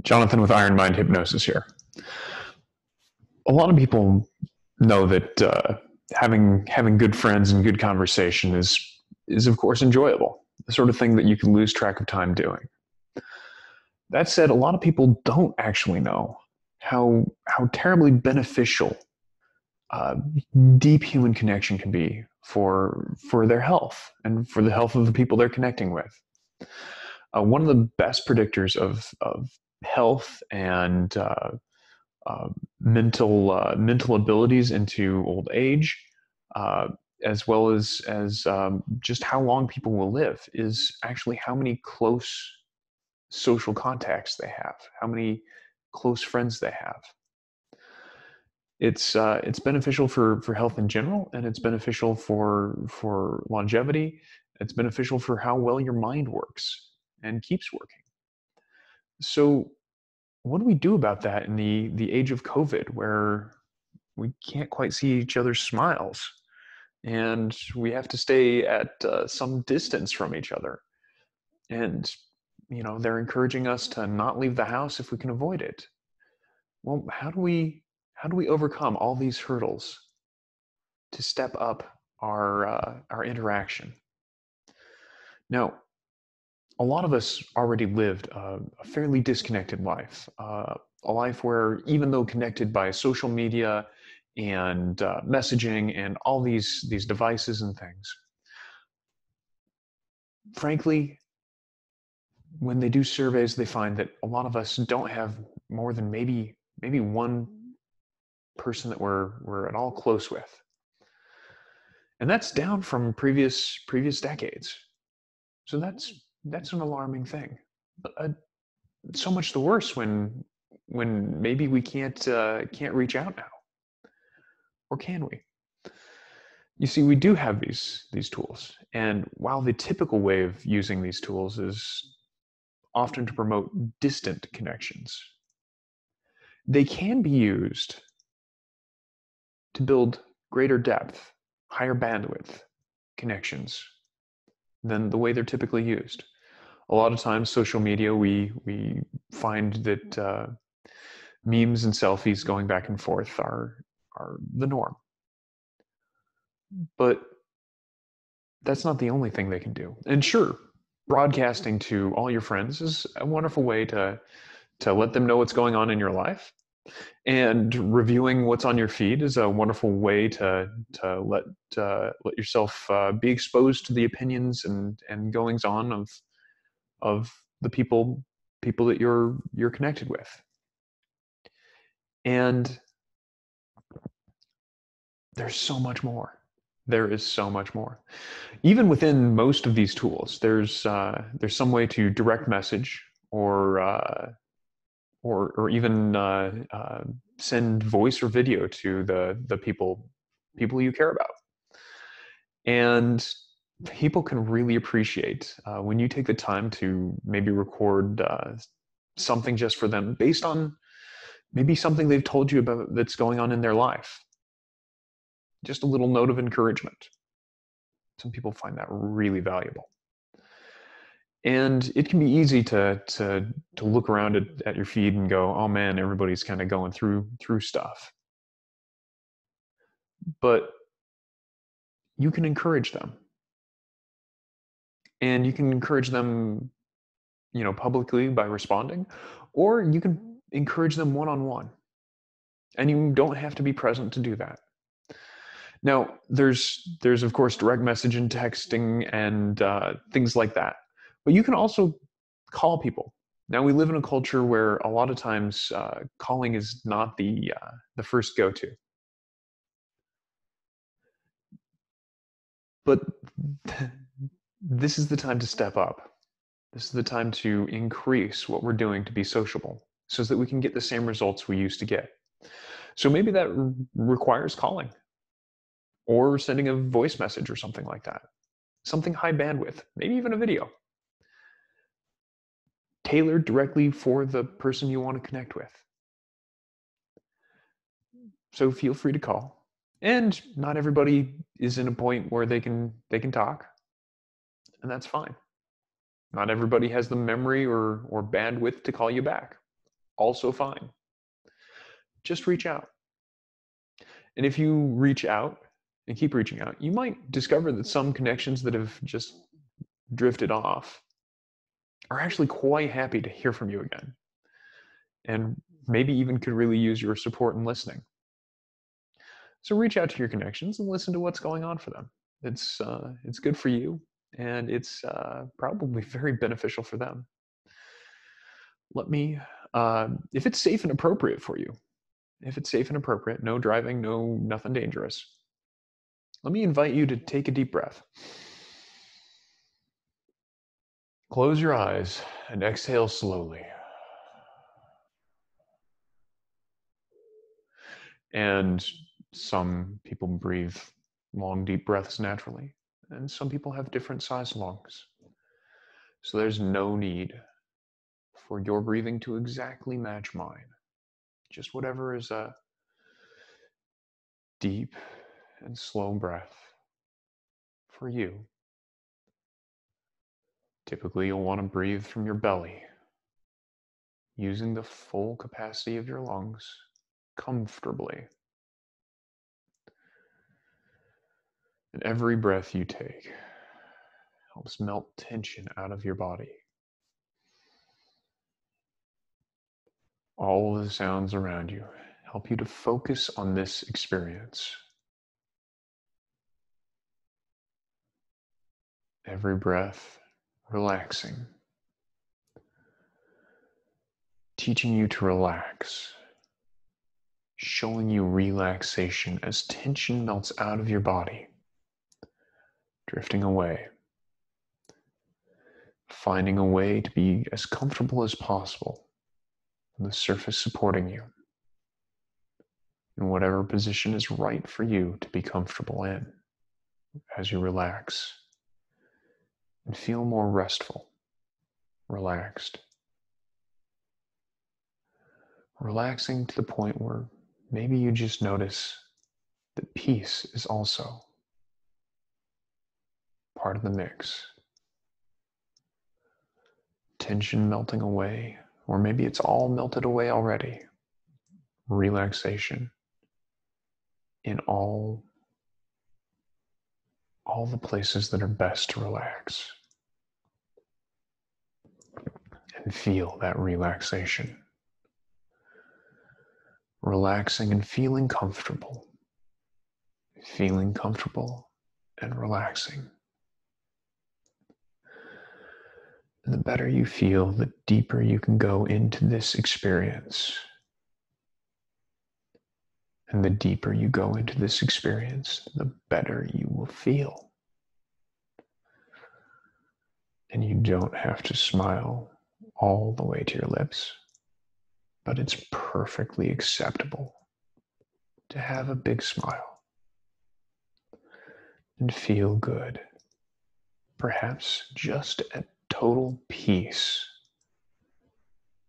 Jonathan with Iron Mind Hypnosis here. A lot of people know that having good friends and good conversation is of course enjoyable, the sort of thing that you can lose track of time doing. That said, a lot of people don't actually know how terribly beneficial uh, deep human connection can be for their health and for the health of the people they're connecting with. One of the best predictors of health and mental abilities into old age, uh, as well as just how long people will live, is actually how many close social contacts they have, how many close friends they have. It's beneficial for health in general, and it's beneficial for longevity. It's beneficial for how well your mind works and keeps working. So what do we do about that in the age of COVID, where we can't quite see each other's smiles and we have to stay at some distance from each other? And they're encouraging us to not leave the house if we can avoid it. Well, how do we overcome all these hurdles to step up our interaction? Now, a lot of us already lived a fairly disconnected life, a life where, even though connected by social media and messaging and all these devices and things, frankly, when they do surveys, they find that a lot of us don't have more than maybe one person that we're at all close with, and that's down from previous decades. So that's an alarming thing. So much the worse when maybe we can't reach out now, or can we? You see, we do have these tools, and while the typical way of using these tools is often to promote distant connections, they can be used to build greater depth, higher bandwidth connections than the way they're typically used. A lot of times, social media, we find that memes and selfies going back and forth are the norm. But that's not the only thing they can do. And sure, broadcasting to all your friends is a wonderful way to let them know what's going on in your life. And reviewing what's on your feed is a wonderful way to let yourself be exposed to the opinions and goings on of the people that you're connected with. And there's so much more. There is so much more. Even within most of these tools, there's some way to direct message or even send voice or video to the people you care about. And people can really appreciate when you take the time to maybe record something just for them, based on maybe something they've told you about that's going on in their life. Just a little note of encouragement. Some people find that really valuable. And it can be easy to look around at your feed and go, oh man, everybody's kind of going through stuff. But you can encourage them. And you can encourage them, publicly by responding, or you can encourage them one-on-one. And you don't have to be present to do that. Now, there's of course direct message and texting and things like that. But you can also call people. Now, we live in a culture where a lot of times calling is not the first go-to. But this is the time to step up. This is the time to increase what we're doing to be sociable, so that we can get the same results we used to get. So maybe that requires calling or sending a voice message or something like that. Something high bandwidth, maybe even a video, tailored directly for the person you want to connect with. So feel free to call. And not everybody is in a point where they can talk, and that's fine. Not everybody has the memory or bandwidth to call you back. Also fine. Just reach out. And if you reach out and keep reaching out, you might discover that some connections that have just drifted off are actually quite happy to hear from you again, and maybe even could really use your support and listening. So reach out to your connections and listen to what's going on for them. It's good for you, and it's probably very beneficial for them. Let me, if it's safe and appropriate for you, if it's safe and appropriate, no driving, nothing dangerous, let me invite you to take a deep breath. Close your eyes and exhale slowly. And some people breathe long, deep breaths naturally, and some people have different size lungs. So there's no need for your breathing to exactly match mine. Just whatever is a deep and slow breath for you. Typically, you'll want to breathe from your belly, using the full capacity of your lungs comfortably. And every breath you take helps melt tension out of your body. All of the sounds around you help you to focus on this experience. Every breath relaxing, teaching you to relax, showing you relaxation as tension melts out of your body, drifting away, finding a way to be as comfortable as possible on the surface supporting you, in whatever position is right for you to be comfortable in as you relax and feel more restful, relaxed. Relaxing to the point where maybe you just notice that peace is also part of the mix. Tension melting away, or maybe it's all melted away already. Relaxation in all the places that are best to relax. And feel that relaxation. Relaxing and feeling comfortable. Feeling comfortable and relaxing. And the better you feel, the deeper you can go into this experience. And the deeper you go into this experience, the better you will feel. And you don't have to smile all the way to your lips, but it's perfectly acceptable to have a big smile and feel good, perhaps just at total peace,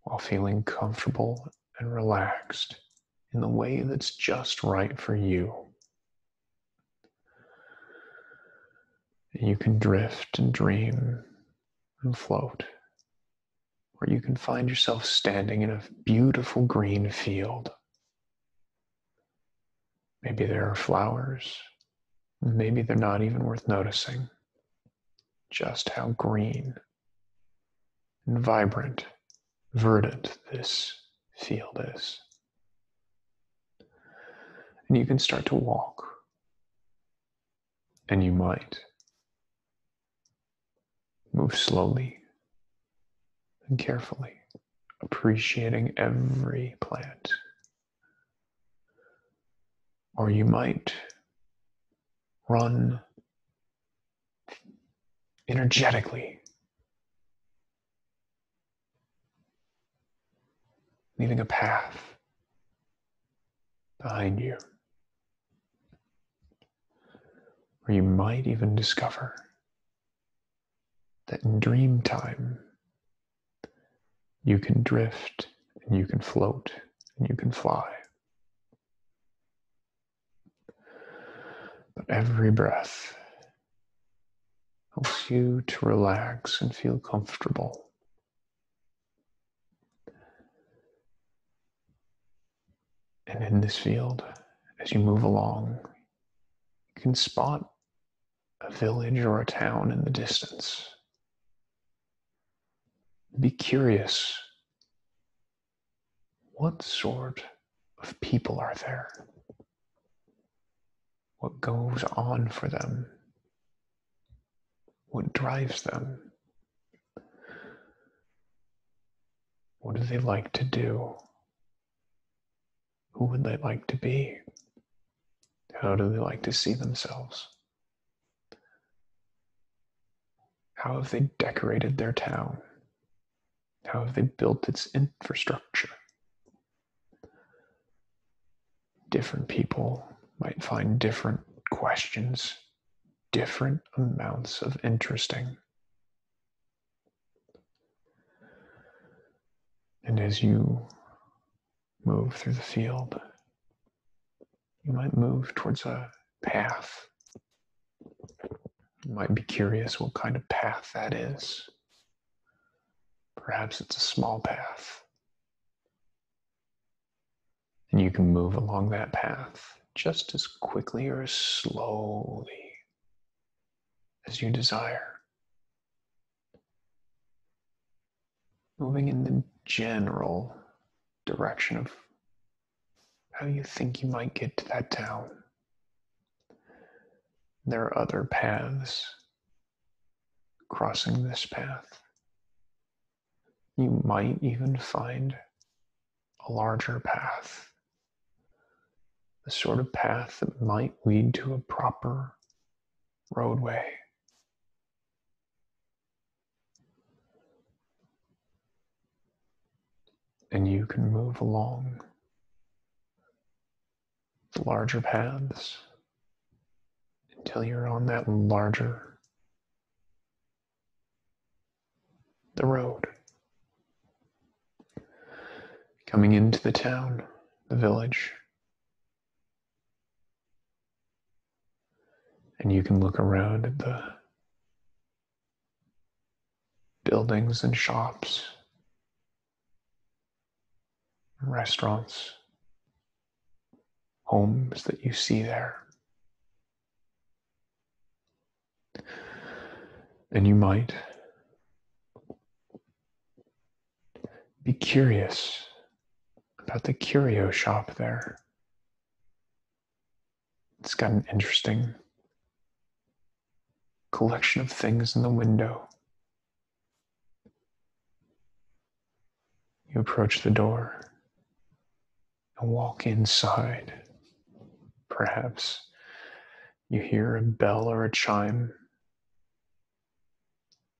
while feeling comfortable and relaxed in the way that's just right for you. You can drift and dream and float, or you can find yourself standing in a beautiful green field. Maybe there are flowers, maybe they're not even worth noticing. Just how green and vibrant, verdant this field is. And you can start to walk, and you might move slowly and carefully, appreciating every plant. Or you might run energetically, leaving a path behind you. Or you might even discover that in dream time, you can drift and you can float and you can fly. But every breath helps you to relax and feel comfortable. And in this field, as you move along, you can spot a village or a town in the distance. Be curious. What sort of people are there? What goes on for them? What drives them? What do they like to do? Who would they like to be? How do they like to see themselves? How have they decorated their town? How have they built its infrastructure? Different people might find different questions, different amounts of interesting. And as you move through the field, you might move towards a path. You might be curious what kind of path that is. Perhaps it's a small path. And you can move along that path just as quickly or as slowly as you desire. Moving in the general direction of how you think you might get to that town. There are other paths crossing this path. You might even find a larger path, the sort of path that might lead to a proper roadway. And you can move along the larger paths until you're on that larger, the road. Coming into the town, the village, and you can look around at the buildings and shops, restaurants, homes that you see there. And you might be curious about the curio shop there. It's got an interesting collection of things in the window. You approach the door and walk inside. Perhaps you hear a bell or a chime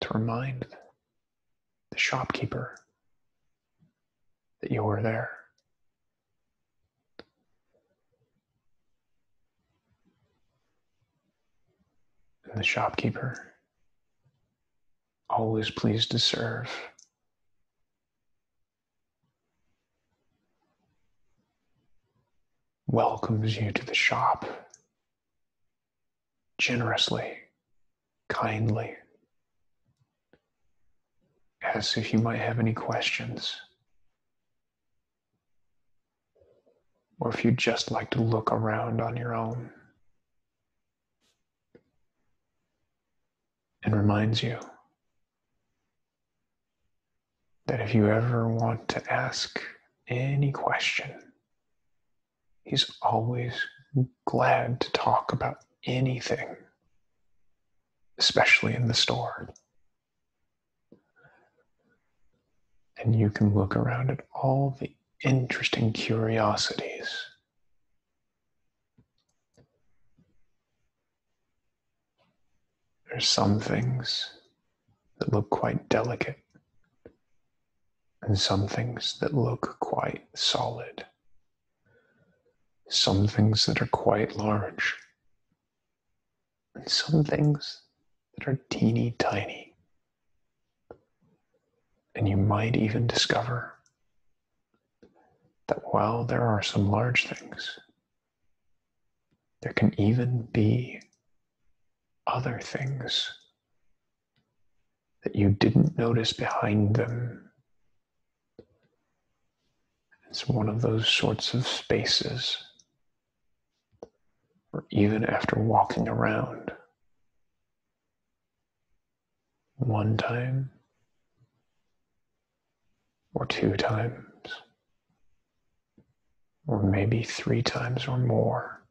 to remind the shopkeeper that you were there. And the shopkeeper, always pleased to serve, welcomes you to the shop generously, kindly, asks if you might have any questions, or if you'd just like to look around on your own, and reminds you that if you ever want to ask any question, he's always glad to talk about anything, especially in the store. And you can look around at all the interesting curiosities. There's some things that look quite delicate, and some things that look quite solid. Some things that are quite large, and some things that are teeny tiny. And you might even discover that while there are some large things, there can even be other things that you didn't notice behind them. It's one of those sorts of spaces where even after walking around one time or 2 times, or maybe 3 times or more,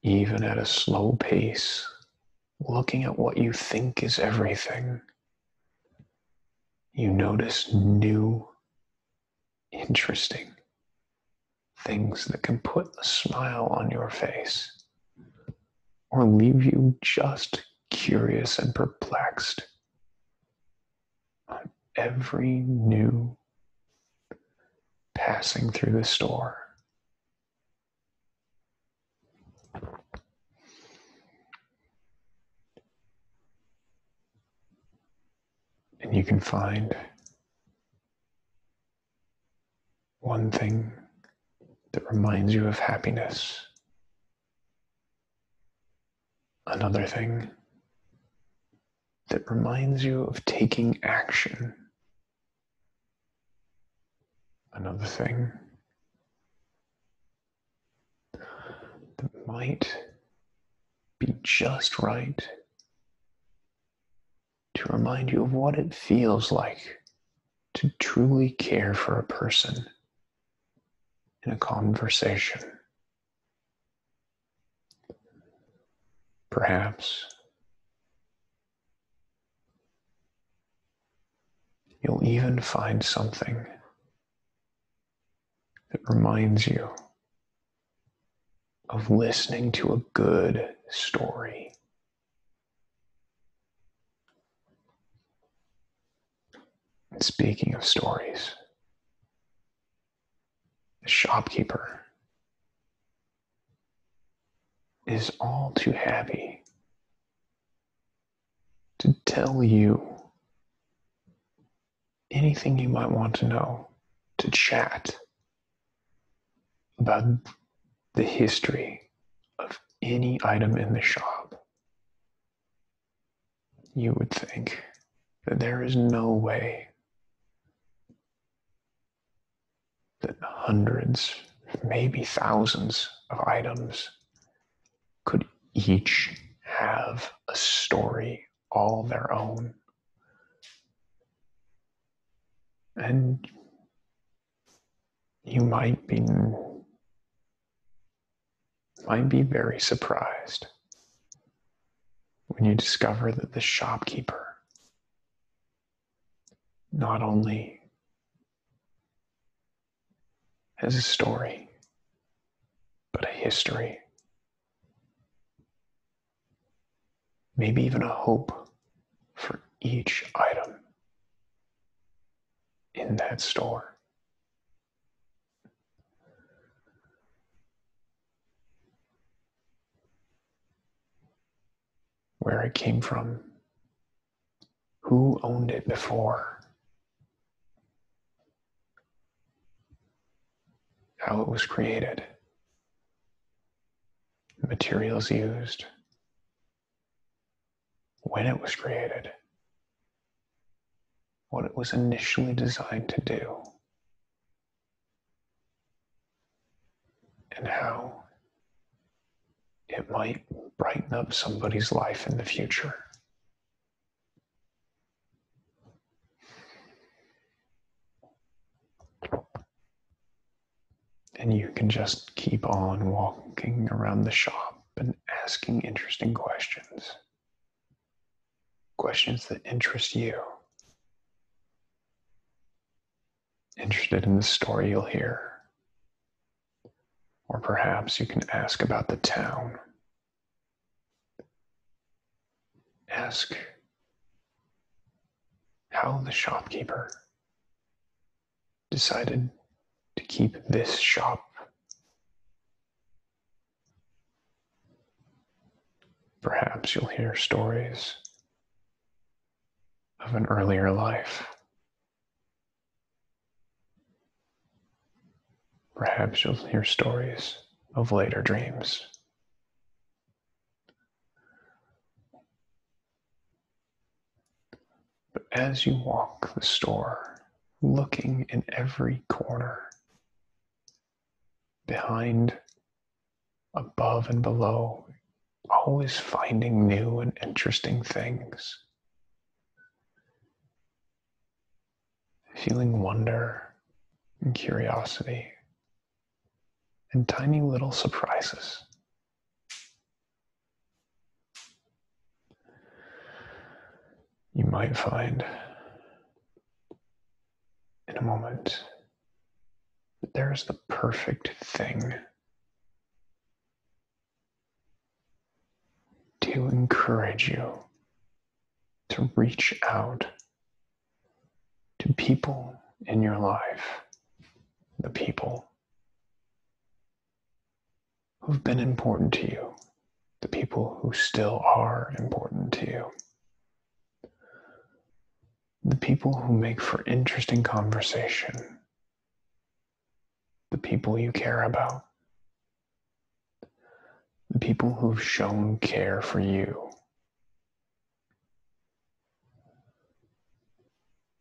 even at a slow pace, looking at what you think is everything, you notice new, interesting things that can put a smile on your face or leave you just curious and perplexed on every new passing through the store. And you can find one thing that reminds you of happiness, another thing that reminds you of taking action, another thing that might be just right to remind you of what it feels like to truly care for a person in a conversation. Perhaps you'll even find something that reminds you of listening to a good story. And speaking of stories, the shopkeeper is all too happy to tell you anything you might want to know, to chat about the history of any item in the shop. You would think that there is no way that hundreds, maybe thousands of items could each have a story all their own. And you might be very surprised when you discover that the shopkeeper not only has a story, but a history, maybe even a hope for each item in that store. Where it came from, who owned it before, how it was created, the materials used, when it was created, what it was initially designed to do, and how it might brighten up somebody's life in the future. And you can just keep on walking around the shop and asking interesting questions. Questions that interest you. Interested in the story you'll hear. Or perhaps you can ask about the town. Ask how the shopkeeper decided to keep this shop. Perhaps you'll hear stories of an earlier life. Perhaps you'll hear stories of later dreams. But as you walk the store, looking in every corner, behind, above, and below, always finding new and interesting things, feeling wonder and curiosity and tiny little surprises. You might find in a moment that there's the perfect thing to encourage you to reach out to people in your life, the people who've been important to you, the people who still are important to you, the people who make for interesting conversation, the people you care about, the people who've shown care for you.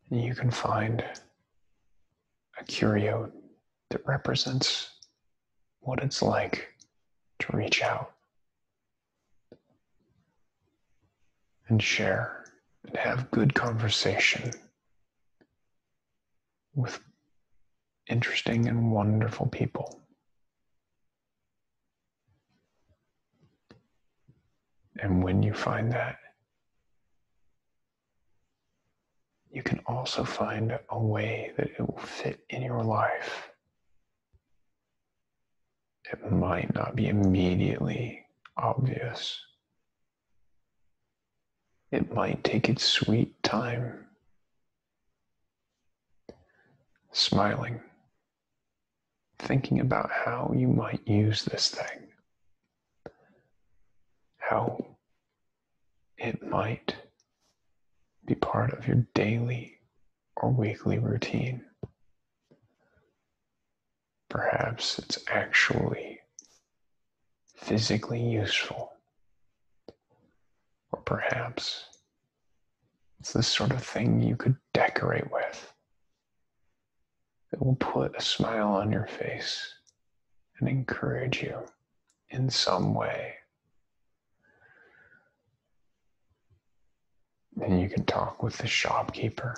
And you can find a curio that represents what it's like to reach out and share and have good conversation with interesting and wonderful people. And when you find that, you can also find a way that it will fit in your life. It might not be immediately obvious. It might take its sweet time. Smiling, thinking about how you might use this thing, how it might be part of your daily or weekly routine. Perhaps it's actually physically useful, or perhaps it's the sort of thing you could decorate with. It will put a smile on your face and encourage you in some way. And you can talk with the shopkeeper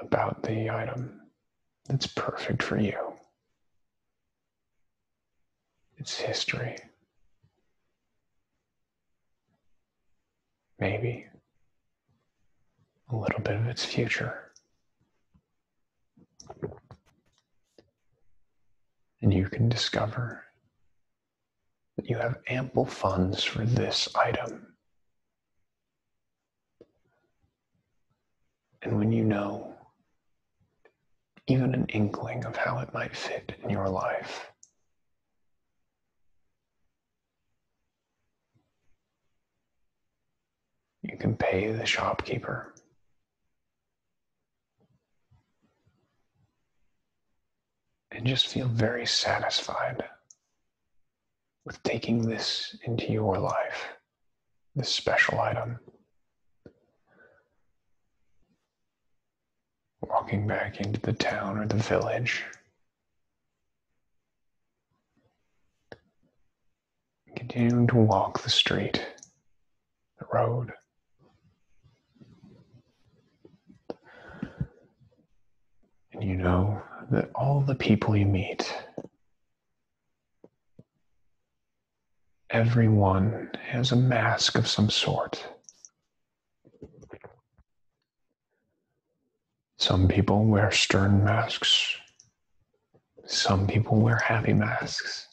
about the item that's perfect for you. Its history. Maybe a little bit of its future. And you can discover that you have ample funds for this item. And when you know even an inkling of how it might fit in your life, you can pay the shopkeeper and just feel very satisfied with taking this into your life, this special item. Walking back into the town or the village. Continuing to walk the street, the road. And you know that all the people you meet, everyone has a mask of some sort. Some people wear stern masks. Some people wear happy masks.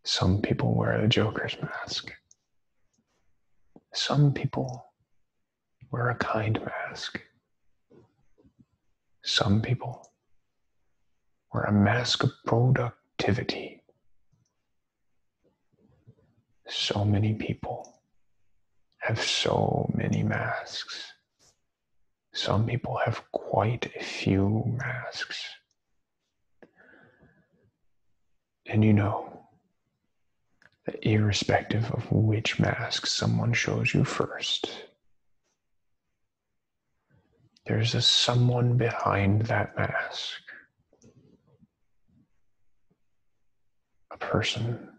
Some people wear the Joker's mask. Some people wear a kind mask. Some people wear a mask of productivity. So many people have so many masks. Some people have quite a few masks. And you know that irrespective of which mask someone shows you first, There's a someone behind that mask. A person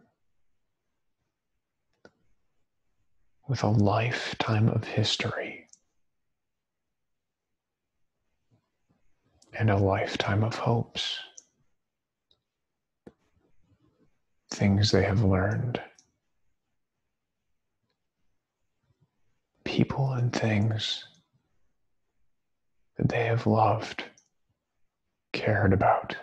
with a lifetime of history and a lifetime of hopes. Things they have learned. People and things that they have loved, cared about,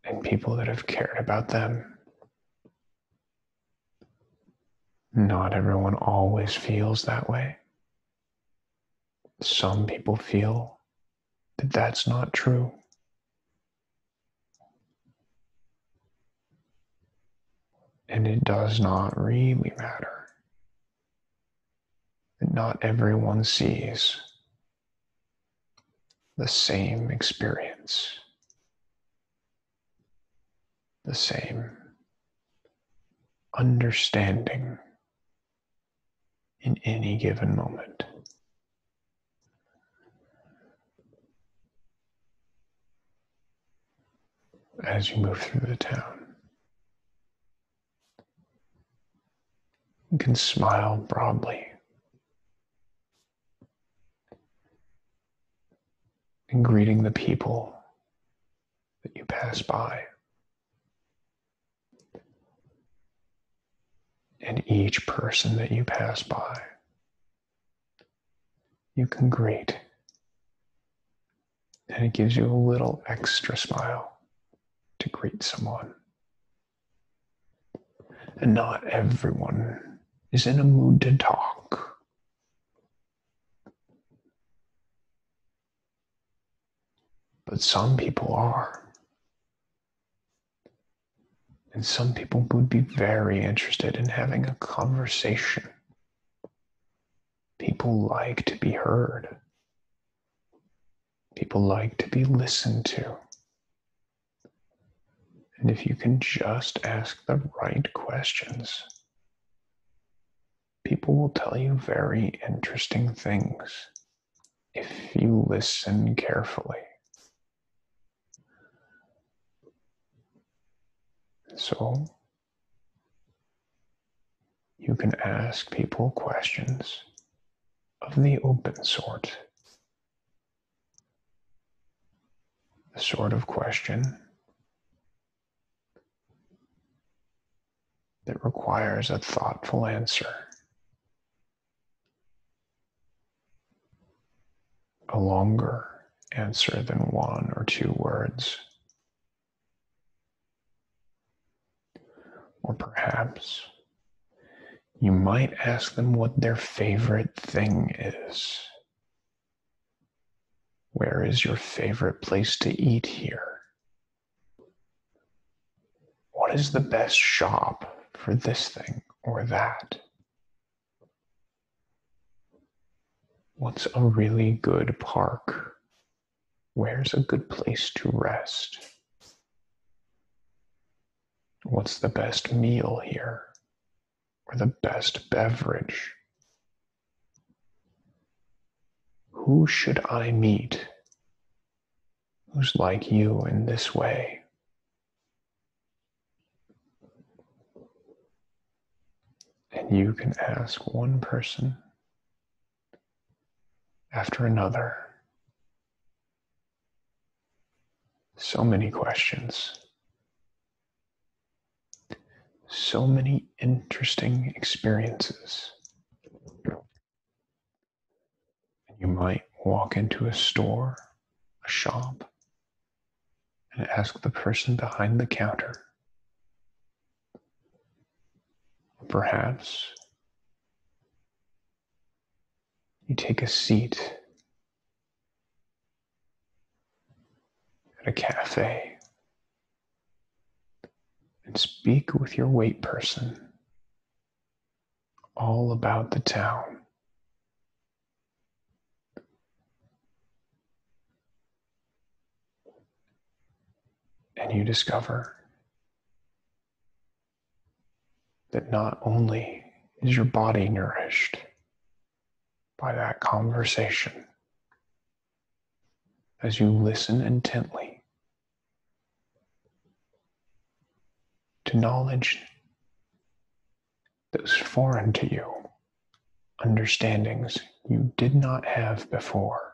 and people that have cared about them. Not everyone always feels that way. Some people feel that that's not true. And it does not really matter that not everyone sees the same experience, the same understanding in any given moment. As you move through the town, you can smile broadly and greeting the people that you pass by. And each person that you pass by, you can greet. And it gives you a little extra smile to greet someone. And not everyone is in a mood to talk. But some people are. And some people would be very interested in having a conversation. People like to be heard. People like to be listened to. And if you can just ask the right questions, people will tell you very interesting things if you listen carefully. So, you can ask people questions of the open sort. The sort of question that requires a thoughtful answer. A longer answer than 1 or 2 words. Or perhaps you might ask them what their favorite thing is. Where is your favorite place to eat here? What is the best shop for this thing or that? What's a really good park? Where's a good place to rest? What's the best meal here? Or the best beverage? Who should I meet who's like you in this way? And you can ask one person after another so many questions, so many interesting experiences. And you might walk into a store, a shop, and ask the person behind the counter. Perhaps you take a seat at a cafe and speak with your wait person all about the town. And you discover that not only is your body nourished, by that conversation as you listen intently to knowledge that was foreign to you, understandings you did not have before.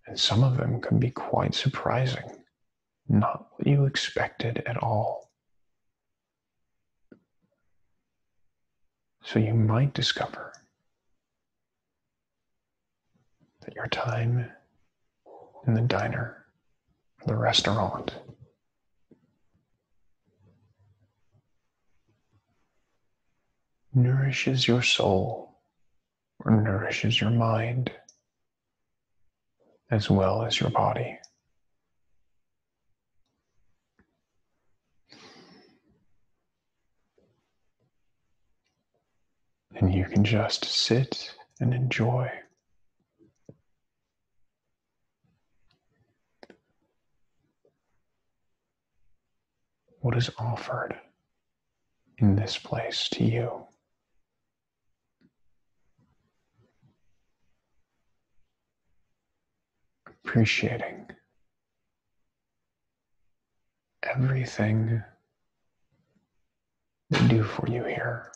And some of them can be quite surprising, not what you expected at all. So you might discover that your time in the diner or the restaurant nourishes your soul or nourishes your mind as well as your body. And you can just sit and enjoy what is offered in this place to you. Appreciating everything they do for you here,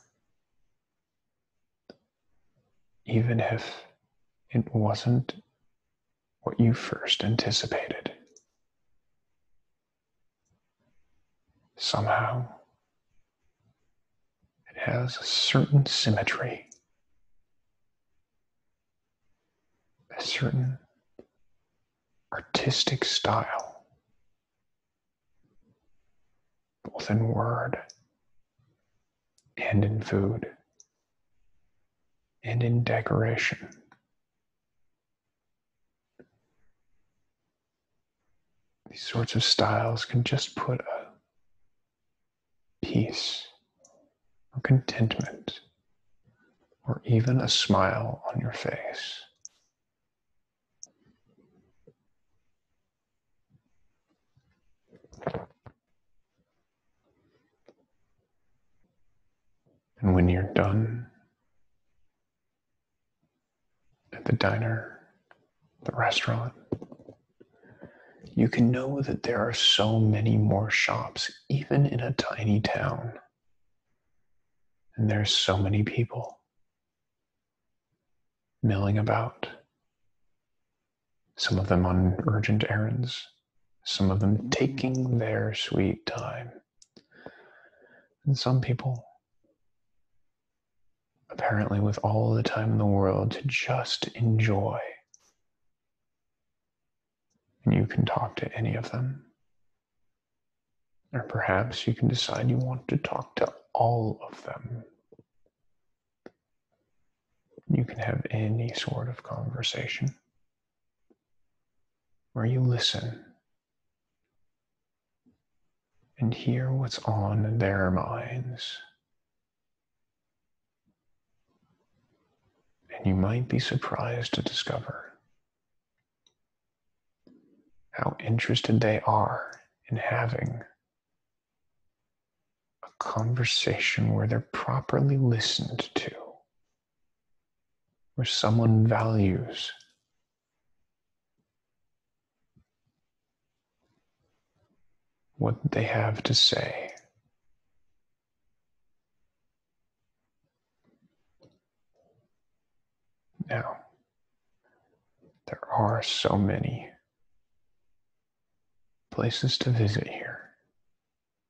even if it wasn't what you first anticipated. Somehow, it has a certain symmetry, a certain artistic style, both in word and in food and in decoration. These sorts of styles can just put a peace or contentment or even a smile on your face. And when you're done at the diner, the restaurant, you can know that there are so many more shops, even in a tiny town. And there's so many people milling about, some of them on urgent errands, some of them taking their sweet time, and some people apparently with all the time in the world to just enjoy. And you can talk to any of them. Or perhaps you can decide you want to talk to all of them. You can have any sort of conversation where you listen and hear what's on their minds. And you might be surprised to discover how interested they are in having a conversation where they're properly listened to, where someone values what they have to say. Now, there are so many places to visit here,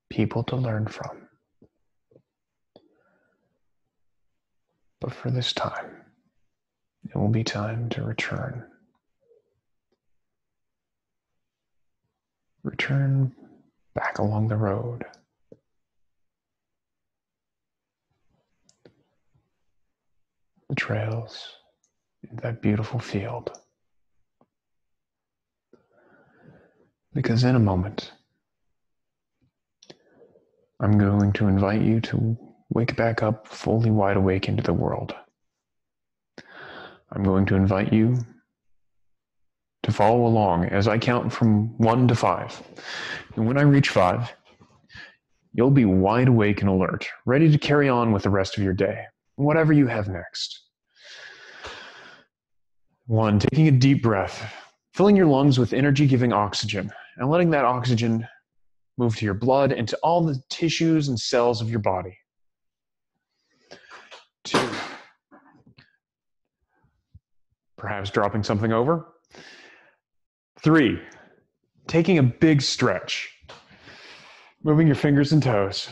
people to learn from. But for this time, it will be time to return. Return back along the road. The trails, that beautiful field. Because in a moment, I'm going to invite you to wake back up fully wide awake into the world. I'm going to invite you to follow along as I count from 1 to 5. And when I reach 5, you'll be wide awake and alert, ready to carry on with the rest of your day, whatever you have next. 1, taking a deep breath, filling your lungs with energy-giving oxygen, and letting that oxygen move to your blood and to all the tissues and cells of your body. 2, perhaps dropping something over. 3, taking a big stretch, moving your fingers and toes,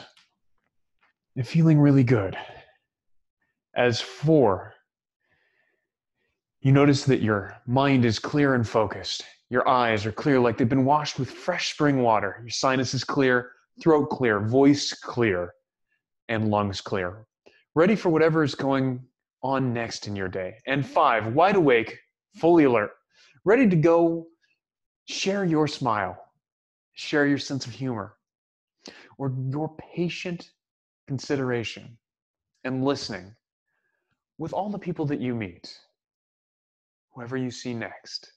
and feeling really good. As 4, you notice that your mind is clear and focused. Your eyes are clear like they've been washed with fresh spring water. Your sinus is clear, throat clear, voice clear, and lungs clear. Ready for whatever is going on next in your day. And 5, wide awake, fully alert, ready to go share your smile, share your sense of humor, or your patient consideration and listening with all the people that you meet, whoever you see next.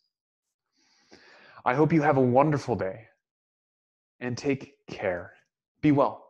I hope you have a wonderful day and take care. Be well.